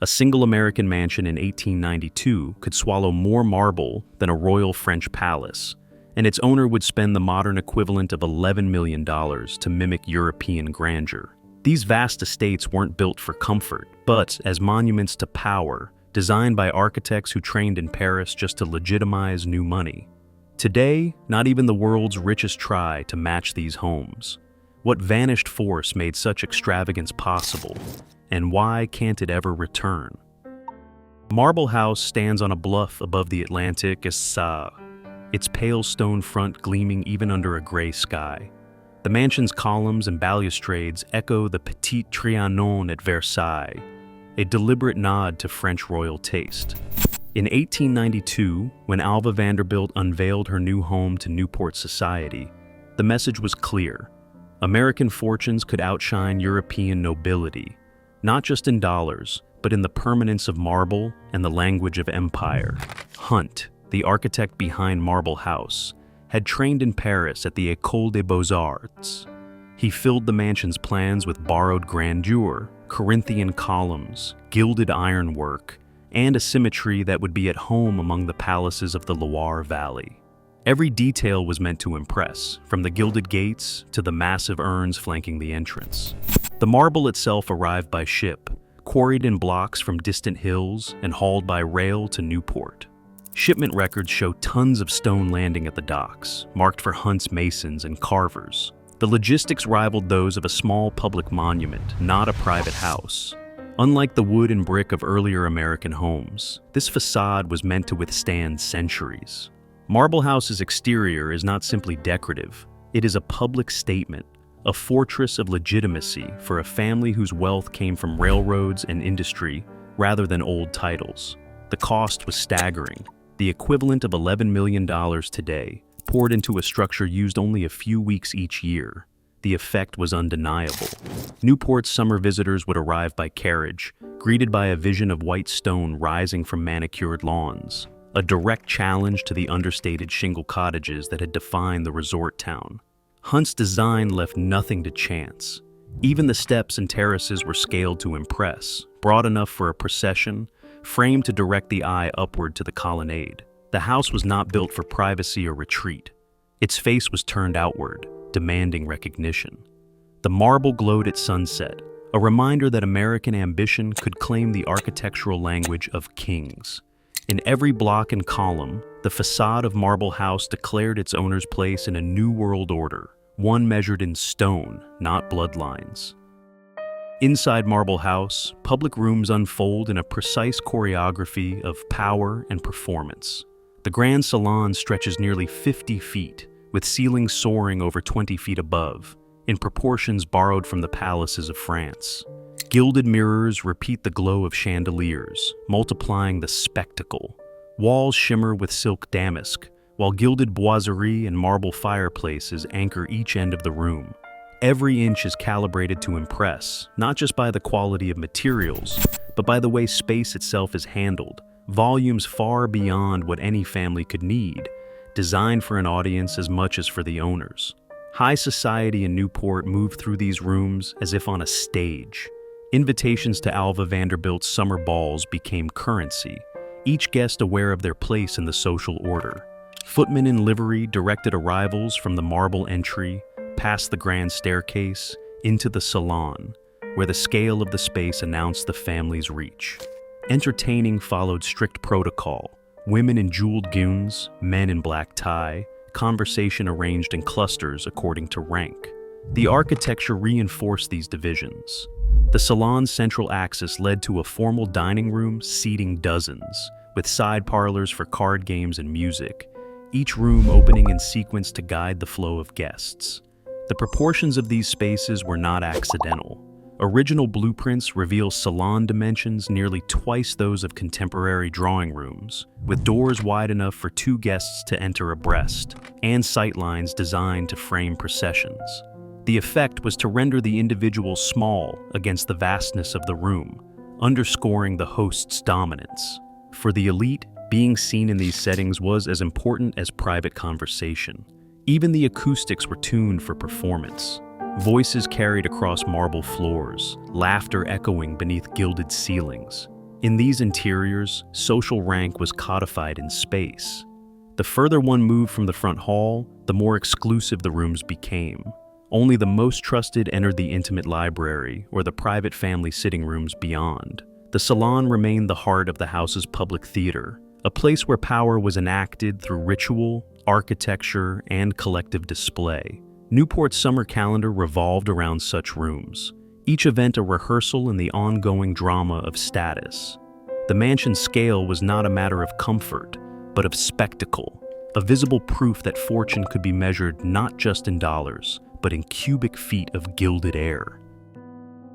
A single American mansion in 1892 could swallow more marble than a royal French palace, and its owner would spend the modern equivalent of $11 million to mimic European grandeur. These vast estates weren't built for comfort, but as monuments to power, designed by architects who trained in Paris just to legitimize new money. Today, not even the world's richest try to match these homes. What vanished force made such extravagance possible, and why can't it ever return? Marble House stands on a bluff above the Atlantic, its pale stone front gleaming even under a gray sky. The mansion's columns and balustrades echo the Petit Trianon at Versailles, a deliberate nod to French royal taste. In 1892, when Alva Vanderbilt unveiled her new home to Newport society, the message was clear. American fortunes could outshine European nobility, not just in dollars, but in the permanence of marble and the language of empire. Hunt, the architect behind Marble House, had trained in Paris at the École des Beaux-Arts. He filled the mansion's plans with borrowed grandeur, Corinthian columns, gilded ironwork, and a symmetry that would be at home among the palaces of the Loire Valley. Every detail was meant to impress, from the gilded gates to the massive urns flanking the entrance. The marble itself arrived by ship, quarried in blocks from distant hills and hauled by rail to Newport. Shipment records show tons of stone landing at the docks, marked for Hunt's masons and carvers. The logistics rivaled those of a small public monument, not a private house. Unlike the wood and brick of earlier American homes, this facade was meant to withstand centuries. Marble House's exterior is not simply decorative, it is a public statement, a fortress of legitimacy for a family whose wealth came from railroads and industry rather than old titles. The cost was staggering, the equivalent of $11 million today, poured into a structure used only a few weeks each year. The effect was undeniable. Newport's summer visitors would arrive by carriage, greeted by a vision of white stone rising from manicured lawns, a direct challenge to the understated shingle cottages that had defined the resort town. Hunt's design left nothing to chance. Even the steps and terraces were scaled to impress, broad enough for a procession, framed to direct the eye upward to the colonnade. The house was not built for privacy or retreat. Its face was turned outward, demanding recognition. The marble glowed at sunset, a reminder that American ambition could claim the architectural language of kings. In every block and column, the facade of Marble House declared its owner's place in a new world order, one measured in stone, not bloodlines. Inside Marble House, public rooms unfold in a precise choreography of power and performance. The grand salon stretches nearly 50 feet, with ceilings soaring over 20 feet above, in proportions borrowed from the palaces of France. Gilded mirrors repeat the glow of chandeliers, multiplying the spectacle. Walls shimmer with silk damask, while gilded boiserie and marble fireplaces anchor each end of the room. Every inch is calibrated to impress, not just by the quality of materials, but by the way space itself is handled, volumes far beyond what any family could need, designed for an audience as much as for the owners. High society in Newport moved through these rooms as if on a stage. Invitations to Alva Vanderbilt's summer balls became currency, each guest aware of their place in the social order. Footmen in livery directed arrivals from the marble entry, past the grand staircase, into the salon, where the scale of the space announced the family's reach. Entertaining followed strict protocol, women in jeweled gowns, men in black tie, conversation arranged in clusters according to rank. The architecture reinforced these divisions. The salon's central axis led to a formal dining room seating dozens, with side parlors for card games and music, each room opening in sequence to guide the flow of guests. The proportions of these spaces were not accidental. Original blueprints reveal salon dimensions nearly twice those of contemporary drawing rooms, with doors wide enough for 2 guests to enter abreast, and sightlines designed to frame processions. The effect was to render the individual small against the vastness of the room, underscoring the host's dominance. For the elite, being seen in these settings was as important as private conversation. Even the acoustics were tuned for performance. Voices carried across marble floors, laughter echoing beneath gilded ceilings. In these interiors, social rank was codified in space. The further one moved from the front hall, the more exclusive the rooms became. Only the most trusted entered the intimate library or the private family sitting rooms beyond. The salon remained the heart of the house's public theater, a place where power was enacted through ritual, architecture, and collective display. Newport's summer calendar revolved around such rooms, each event a rehearsal in the ongoing drama of status. The mansion's scale was not a matter of comfort, but of spectacle, a visible proof that fortune could be measured not just in dollars, but in cubic feet of gilded air.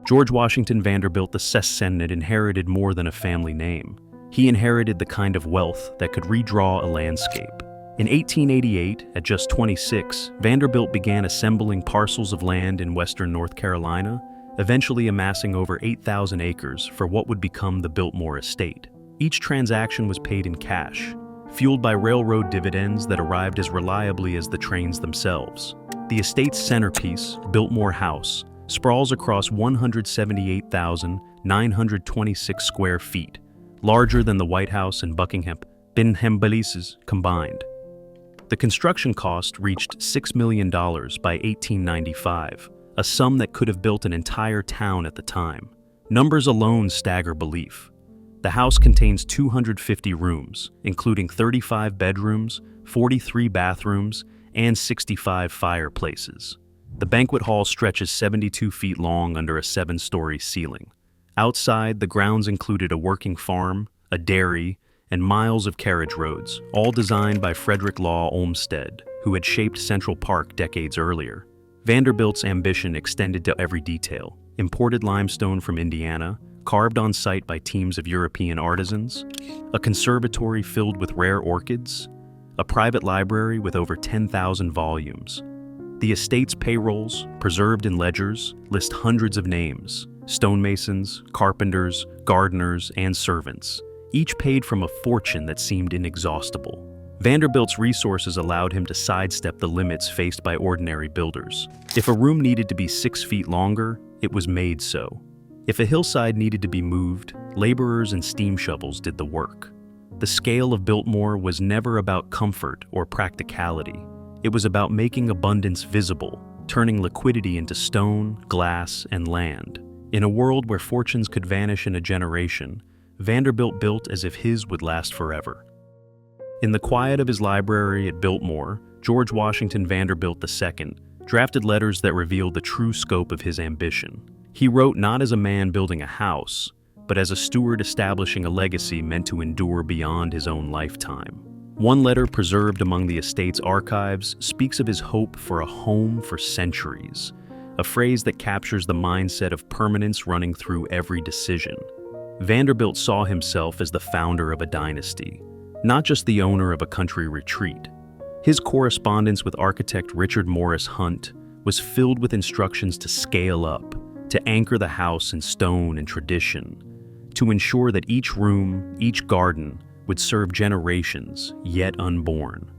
George Washington Vanderbilt II inherited more than a family name. He inherited the kind of wealth that could redraw a landscape. In 1888, at just 26, Vanderbilt began assembling parcels of land in western North Carolina, eventually amassing over 8,000 acres for what would become the Biltmore estate. Each transaction was paid in cash, fueled by railroad dividends that arrived as reliably as the trains themselves. The estate's centerpiece, Biltmore House, sprawls across 178,926 square feet, larger than the White House and Buckingham Palaces combined. The construction cost reached $6 million by 1895, a sum that could have built an entire town at the time. Numbers alone stagger belief. The house contains 250 rooms, including 35 bedrooms, 43 bathrooms, and 65 fireplaces. The banquet hall stretches 72 feet long under a 7-story ceiling. Outside, the grounds included a working farm, a dairy, and miles of carriage roads, all designed by Frederick Law Olmsted, who had shaped Central Park decades earlier. Vanderbilt's ambition extended to every detail: imported limestone from Indiana, carved on site by teams of European artisans, a conservatory filled with rare orchids, a private library with over 10,000 volumes. The estate's payrolls, preserved in ledgers, list hundreds of names: stonemasons, carpenters, gardeners, and servants, each paid from a fortune that seemed inexhaustible. Vanderbilt's resources allowed him to sidestep the limits faced by ordinary builders. If a room needed to be 6 feet longer, it was made so. If a hillside needed to be moved, laborers and steam shovels did the work. The scale of Biltmore was never about comfort or practicality. It was about making abundance visible, turning liquidity into stone, glass, and land. In a world where fortunes could vanish in a generation, Vanderbilt built as if his would last forever. In the quiet of his library at Biltmore, George Washington Vanderbilt II drafted letters that revealed the true scope of his ambition. He wrote not as a man building a house, but as a steward establishing a legacy meant to endure beyond his own lifetime. One letter preserved among the estate's archives speaks of his hope for a home for centuries, a phrase that captures the mindset of permanence running through every decision. Vanderbilt saw himself as the founder of a dynasty, not just the owner of a country retreat. His correspondence with architect Richard Morris Hunt was filled with instructions to scale up, to anchor the house in stone and tradition, to ensure that each room, each garden, would serve generations yet unborn.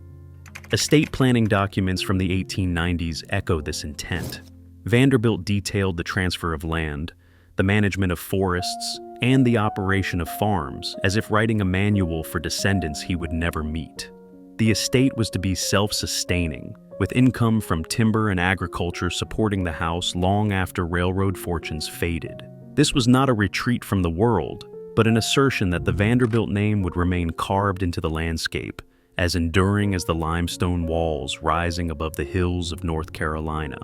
Estate planning documents from the 1890s echo this intent. Vanderbilt detailed the transfer of land, the management of forests, and the operation of farms, as if writing a manual for descendants he would never meet. The estate was to be self-sustaining, with income from timber and agriculture supporting the house long after railroad fortunes faded. This was not a retreat from the world, but an assertion that the Vanderbilt name would remain carved into the landscape, as enduring as the limestone walls rising above the hills of North Carolina.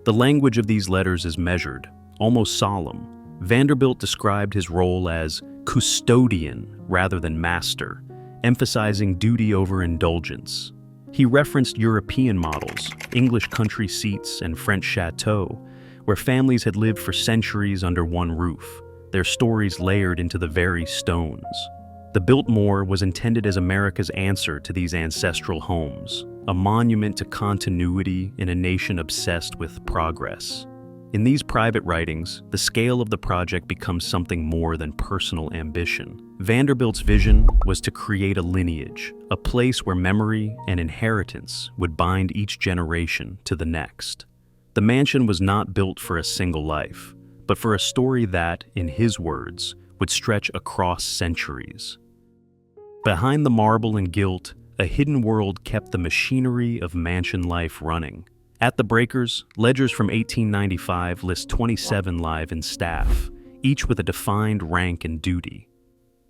The language of these letters is measured, almost solemn. Vanderbilt described his role as custodian rather than master, emphasizing duty over indulgence. He referenced European models, English country seats, and French chateaux, where families had lived for centuries under one roof, their stories layered into the very stones. The Biltmore was intended as America's answer to these ancestral homes, a monument to continuity in a nation obsessed with progress. In these private writings, the scale of the project becomes something more than personal ambition. Vanderbilt's vision was to create a lineage, a place where memory and inheritance would bind each generation to the next. The mansion was not built for a single life, but for a story that, in his words, would stretch across centuries. Behind the marble and gilt, a hidden world kept the machinery of mansion life running. At the breakers, ledgers from 1895 list 27 live-in staff, each with a defined rank and duty.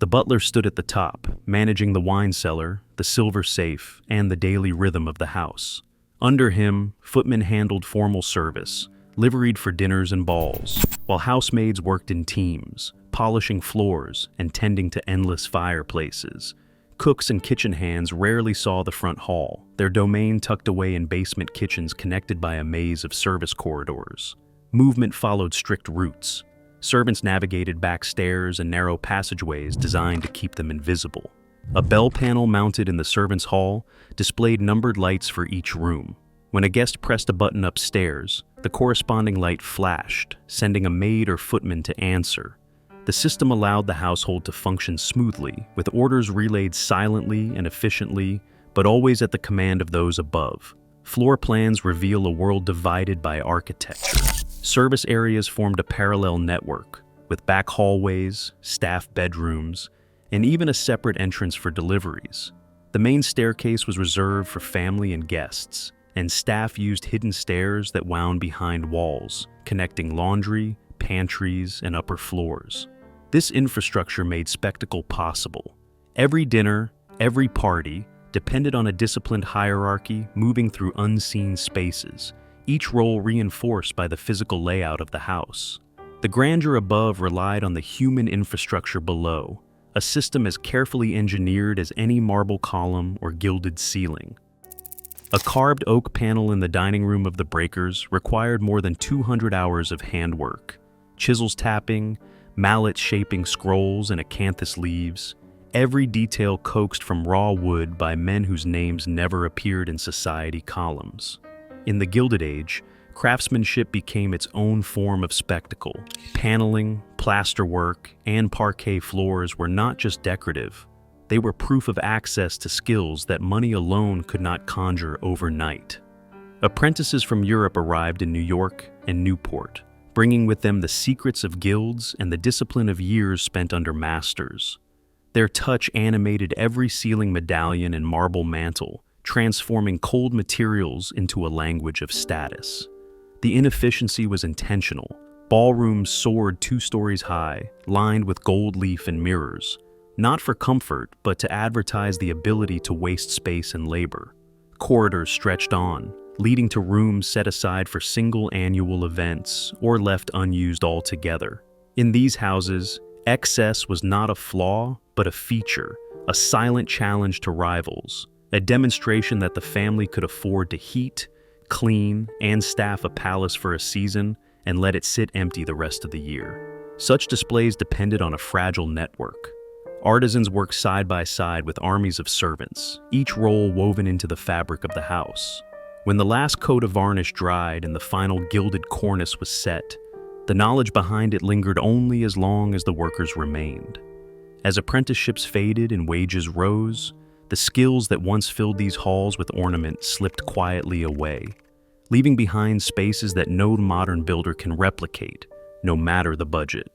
The butler stood at the top, managing the wine cellar, the silver safe, and the daily rhythm of the house. Under him, footmen handled formal service, liveried for dinners and balls, while housemaids worked in teams, polishing floors and tending to endless fireplaces. Cooks and kitchen hands rarely saw the front hall, their domain tucked away in basement kitchens connected by a maze of service corridors. Movement followed strict routes. Servants navigated back stairs and narrow passageways designed to keep them invisible. A bell panel mounted in the servants' hall displayed numbered lights for each room. When a guest pressed a button upstairs, the corresponding light flashed, sending a maid or footman to answer. The system allowed the household to function smoothly, with orders relayed silently and efficiently, but always at the command of those above. Floor plans reveal a world divided by architecture. Service areas formed a parallel network, with back hallways, staff bedrooms, and even a separate entrance for deliveries. The main staircase was reserved for family and guests, and staff used hidden stairs that wound behind walls, connecting laundry, pantries, and upper floors. This infrastructure made spectacle possible. Every dinner, every party, depended on a disciplined hierarchy moving through unseen spaces, each role reinforced by the physical layout of the house. The grandeur above relied on the human infrastructure below, a system as carefully engineered as any marble column or gilded ceiling. A carved oak panel in the dining room of the breakers required more than 200 hours of handwork. Chisels tapping, mallets shaping scrolls and acanthus leaves, every detail coaxed from raw wood by men whose names never appeared in society columns. In the Gilded Age, craftsmanship became its own form of spectacle. Paneling, plasterwork, and parquet floors were not just decorative. They were proof of access to skills that money alone could not conjure overnight. Apprentices from Europe arrived in New York and Newport, bringing with them the secrets of guilds and the discipline of years spent under masters. Their touch animated every ceiling medallion and marble mantle, transforming cold materials into a language of status. The inefficiency was intentional. Ballrooms soared 2 stories high, lined with gold leaf and mirrors, not for comfort, but to advertise the ability to waste space and labor. Corridors stretched on, leading to rooms set aside for single annual events or left unused altogether. In these houses, excess was not a flaw, but a feature, a silent challenge to rivals, a demonstration that the family could afford to heat, clean, and staff a palace for a season and let it sit empty the rest of the year. Such displays depended on a fragile network. Artisans worked side by side with armies of servants, each role woven into the fabric of the house. When the last coat of varnish dried and the final gilded cornice was set, the knowledge behind it lingered only as long as the workers remained. As apprenticeships faded and wages rose, the skills that once filled these halls with ornament slipped quietly away, leaving behind spaces that no modern builder can replicate, no matter the budget.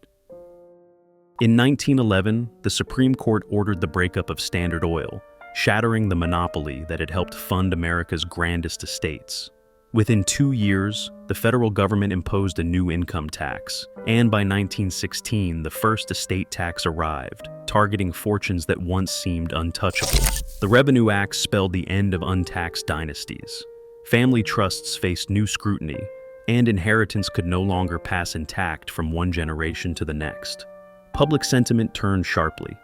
In 1911, the Supreme Court ordered the breakup of Standard Oil, shattering the monopoly that had helped fund America's grandest estates. Within 2 years, the federal government imposed a new income tax, and by 1916, the first estate tax arrived, targeting fortunes that once seemed untouchable. The Revenue Act spelled the end of untaxed dynasties. Family trusts faced new scrutiny, and inheritance could no longer pass intact from one generation to the next. Public sentiment turned sharply.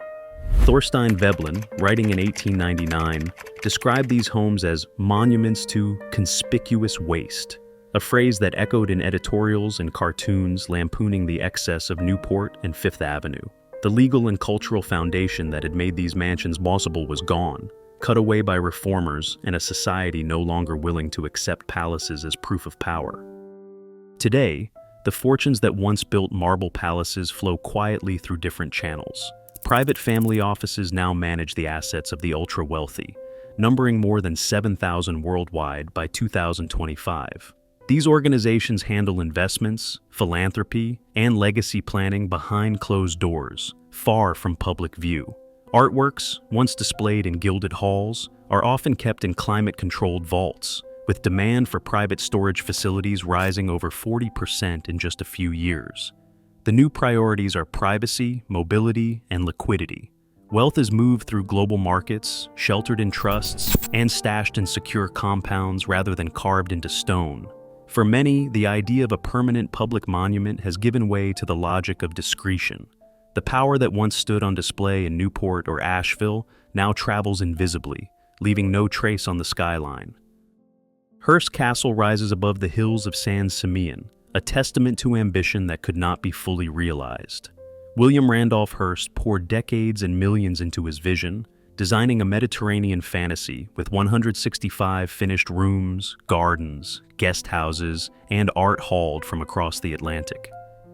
Thorstein Veblen, writing in 1899, described these homes as monuments to conspicuous waste, a phrase that echoed in editorials and cartoons lampooning the excess of Newport and Fifth Avenue. The legal and cultural foundation that had made these mansions possible was gone, cut away by reformers and a society no longer willing to accept palaces as proof of power. Today, the fortunes that once built marble palaces flow quietly through different channels. Private family offices now manage the assets of the ultra-wealthy, numbering more than 7,000 worldwide by 2025. These organizations handle investments, philanthropy, and legacy planning behind closed doors, far from public view. Artworks, once displayed in gilded halls, are often kept in climate-controlled vaults, with demand for private storage facilities rising over 40% in just a few years. The new priorities are privacy, mobility, and liquidity. Wealth is moved through global markets, sheltered in trusts, and stashed in secure compounds rather than carved into stone. For many, the idea of a permanent public monument has given way to the logic of discretion. The power that once stood on display in Newport or Asheville now travels invisibly, leaving no trace on the skyline. Hearst Castle rises above the hills of San Simeon, a testament to ambition that could not be fully realized. William Randolph Hearst poured decades and millions into his vision, designing a Mediterranean fantasy with 165 finished rooms, gardens, guest houses, and art hauled from across the Atlantic.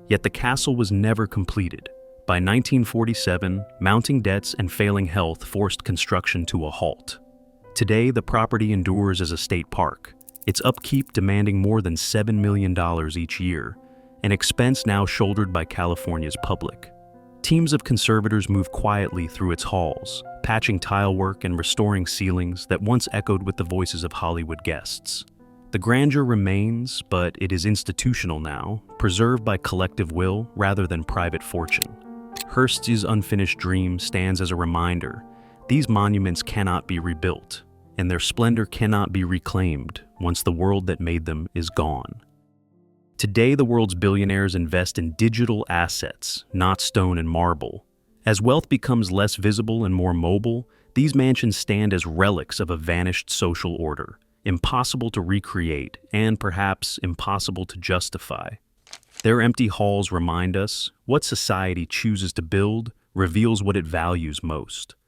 Yet the castle was never completed. By 1947, mounting debts and failing health forced construction to a halt. Today, the property endures as a state park, its upkeep demanding more than $7 million each year, an expense now shouldered by California's public. Teams of conservators move quietly through its halls, patching tile work and restoring ceilings that once echoed with the voices of Hollywood guests. The grandeur remains, but it is institutional now, preserved by collective will rather than private fortune. Hearst's unfinished dream stands as a reminder: these monuments cannot be rebuilt, and their splendor cannot be reclaimed once the world that made them is gone. Today, the world's billionaires invest in digital assets, not stone and marble. As wealth becomes less visible and more mobile, these mansions stand as relics of a vanished social order, impossible to recreate and perhaps impossible to justify. Their empty halls remind us what society chooses to build reveals what it values most.